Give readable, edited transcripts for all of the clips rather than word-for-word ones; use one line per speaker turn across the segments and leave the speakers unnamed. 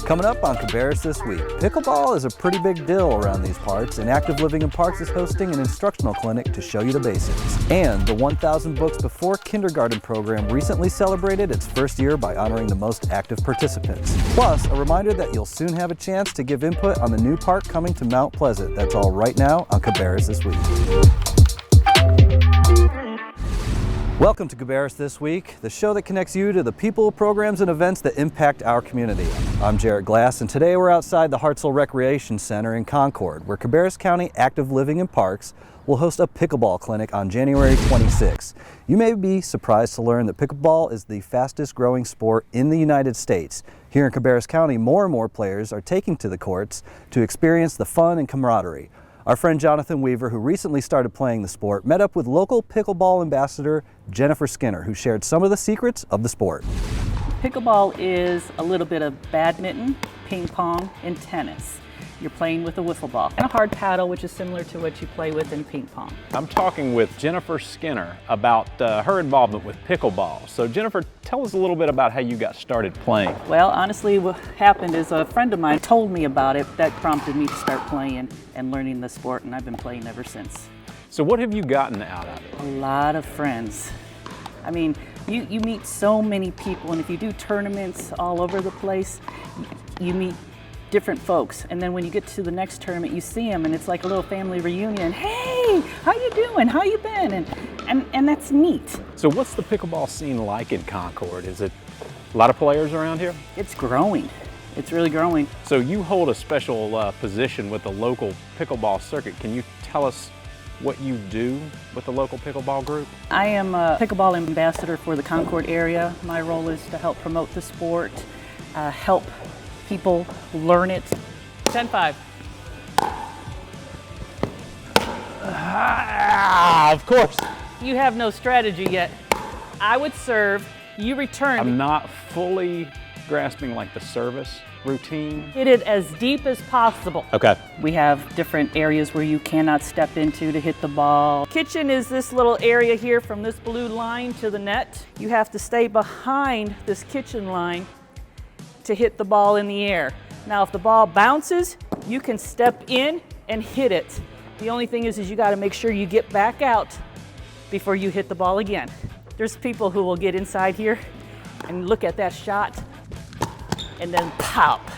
Coming up on Cabarrus this week, pickleball is a pretty big deal around these parts, and Active Living in Parks is hosting an instructional clinic to show you the basics. And the 1,000 Books Before Kindergarten program recently celebrated its first year by honoring the most active participants. Plus, a reminder that you'll soon have a chance to give input on the new park coming to Mount Pleasant. That's all right now on Cabarrus this week. Welcome to Cabarrus This Week, the show that connects you to the people, programs, and events that impact our community. I'm Jarrett Glass, and today we're outside the Hartselle Recreation Center in Concord, where Cabarrus County Active Living in Parks will host a pickleball clinic on January 26. You may be surprised to learn that pickleball is the fastest growing sport in the United States. Here in Cabarrus County, more and more players are taking to the courts to experience the fun and camaraderie. Our friend Jonathan Weaver, who recently started playing the sport, met up with local pickleball ambassador Jennifer Skinner, who shared some of the secrets of the sport.
Pickleball is a little bit of badminton, ping pong, and tennis. You're playing with a wiffle ball and a hard paddle, which is similar to what you play with in ping pong.
I'm talking with Jennifer Skinner about her involvement with pickleball. So Jennifer, tell us a little bit about how you got started playing.
Well, honestly, what happened is a friend of mine told me about it. That prompted me to start playing and learning the sport, and I've been playing ever since.
So what have you gotten out of it?
A lot of friends. I mean, you meet so many people, and if you do tournaments all over the place, you meet different folks, and then when you get to the next tournament you see them and it's like a little family reunion. Hey, how you doing? How you been? And that's neat.
So what's the pickleball scene like in Concord? Is it a lot of players around here?
It's growing. It's really growing.
So you hold a special position with the local pickleball circuit. Can you tell us what you do with the local pickleball group?
I am a pickleball ambassador for the Concord area. My role is to help promote the sport, help people learn it. 10-5.
Of course.
You have no strategy yet. I would serve, you return.
I'm not fully grasping like the service routine.
Hit it as deep as possible.
Okay.
We have different areas where you cannot step into to hit the ball. Kitchen is this little area here from this blue line to the net. You have to stay behind this kitchen line to hit the ball in the air. Now if the ball bounces, you can step in and hit it. The only thing is you gotta make sure you get back out before you hit the ball again. There's people who will get inside here and look at that shot and then pop.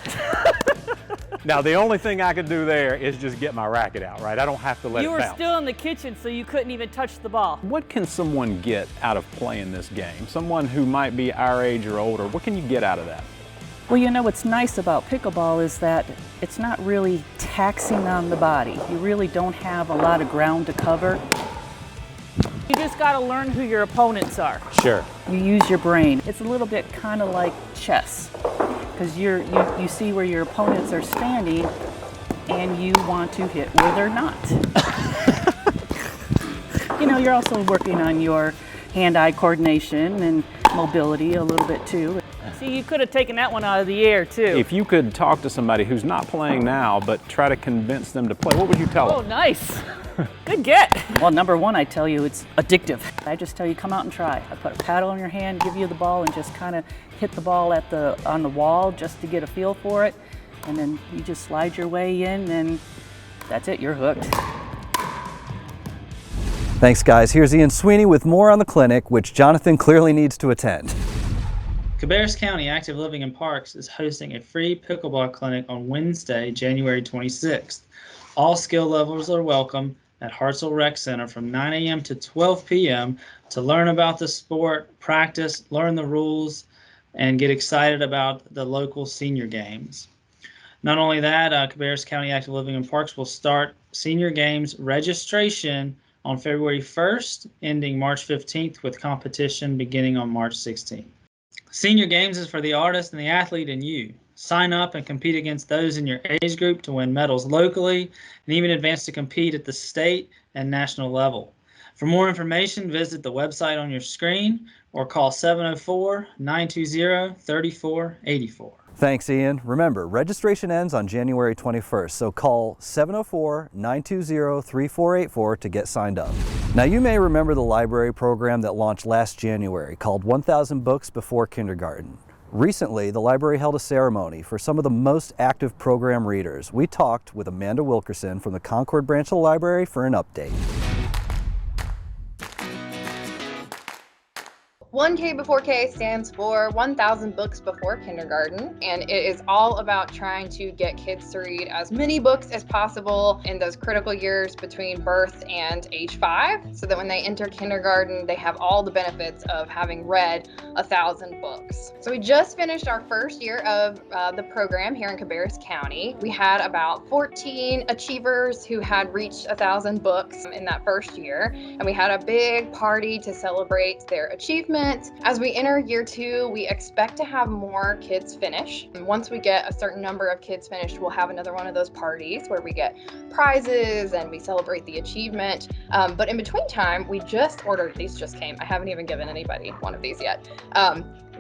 Now the only thing I could do there is just get my racket out, right? I don't have to let it bounce.
You were still in the kitchen, so you couldn't even touch the ball.
What can someone get out of playing this game? Someone who might be our age or older, what can you get out of that?
Well, you know what's nice about pickleball is that it's not really taxing on the body. You really don't have a lot of ground to cover. You just got to learn who your opponents are.
Sure.
You use your brain. It's a little bit kind of like chess, because you see where your opponents are standing and you want to hit where they're not. You know, you're also working on your hand-eye coordination and mobility a little bit too. See, you could have taken that one out of the air too.
If you could talk to somebody who's not playing now, but try to convince them to play, what would you tell them?
Oh, nice. Good get. Well, number one, I tell you, it's addictive. I just tell you, come out and try. I put a paddle in your hand, give you the ball, and just kind of hit the ball on the wall just to get a feel for it. And then you just slide your way in, and that's it, you're hooked.
Thanks, guys. Here's Ian Sweeney with more on the clinic, which Jonathan clearly needs to attend.
Cabarrus County Active Living in Parks is hosting a free pickleball clinic on Wednesday, January 26th. All skill levels are welcome at Hartselle Rec Center from 9 a.m. to 12 p.m. to learn about the sport, practice, learn the rules, and get excited about the local senior games. Not only that, Cabarrus County Active Living in Parks will start senior games registration on February 1st, ending March 15th, with competition beginning on March 16th. Senior Games is for the artist and the athlete in you. Sign up and compete against those in your age group to win medals locally and even advance to compete at the state and national level. For more information, visit the website on your screen or call 704-920-3484.
Thanks, Ian. Remember, registration ends on January 21st, so call 704-920-3484 to get signed up. Now, you may remember the library program that launched last January called 1,000 Books Before Kindergarten. Recently, the library held a ceremony for some of the most active program readers. We talked with Amanda Wilkerson from the Concord branch of the library for an update.
1K Before K stands for 1,000 Books Before Kindergarten, and it is all about trying to get kids to read as many books as possible in those critical years between birth and age 5, so that when they enter kindergarten, they have all the benefits of having read 1,000 books. So we just finished our first year of the program here in Cabarrus County. We had about 14 achievers who had reached 1,000 books in that first year, and we had a big party to celebrate their achievement. As we enter year 2, we expect to have more kids finish. And once we get a certain number of kids finished, we'll have another one of those parties where we get prizes and we celebrate the achievement. But in between time, we just ordered, these just came. I haven't even given anybody one of these yet.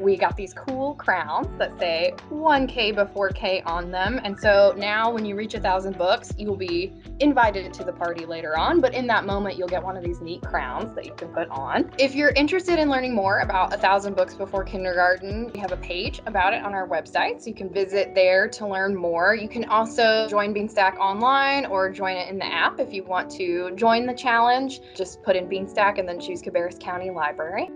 We got these cool crowns that say 1K Before K on them. And so now when you reach 1,000 books, you will be invited to the party later on. But in that moment, you'll get one of these neat crowns that you can put on. If you're interested in learning more about 1,000 Books Before Kindergarten, we have a page about it on our website. So you can visit there to learn more. You can also join Beanstack online or join it in the app if you want to join the challenge. Just put in Beanstack and then choose Cabarrus County Library.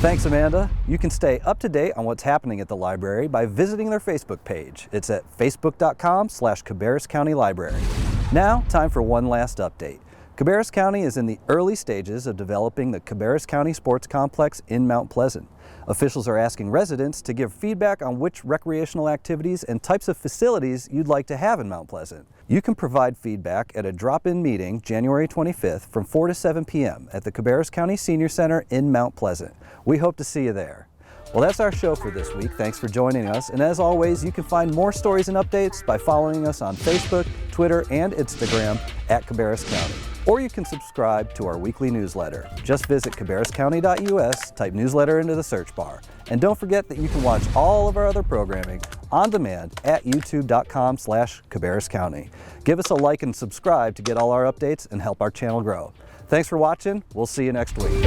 Thanks, Amanda. You can stay up to date on what's happening at the library by visiting their Facebook page. It's at facebook.com/Cabarrus County Library. Now, time for one last update. Cabarrus County is in the early stages of developing the Cabarrus County Sports Complex in Mount Pleasant. Officials are asking residents to give feedback on which recreational activities and types of facilities you'd like to have in Mount Pleasant. You can provide feedback at a drop-in meeting January 25th from 4 to 7 p.m. at the Cabarrus County Senior Center in Mount Pleasant. We hope to see you there. Well, that's our show for this week. Thanks for joining us. And as always, you can find more stories and updates by following us on Facebook, Twitter, and Instagram at Cabarrus County. Or you can subscribe to our weekly newsletter. Just visit cabarruscounty.us, type newsletter into the search bar. And don't forget that you can watch all of our other programming on demand at youtube.com/Cabarrus County. Give us a like and subscribe to get all our updates and help our channel grow. Thanks for watching. We'll see you next week.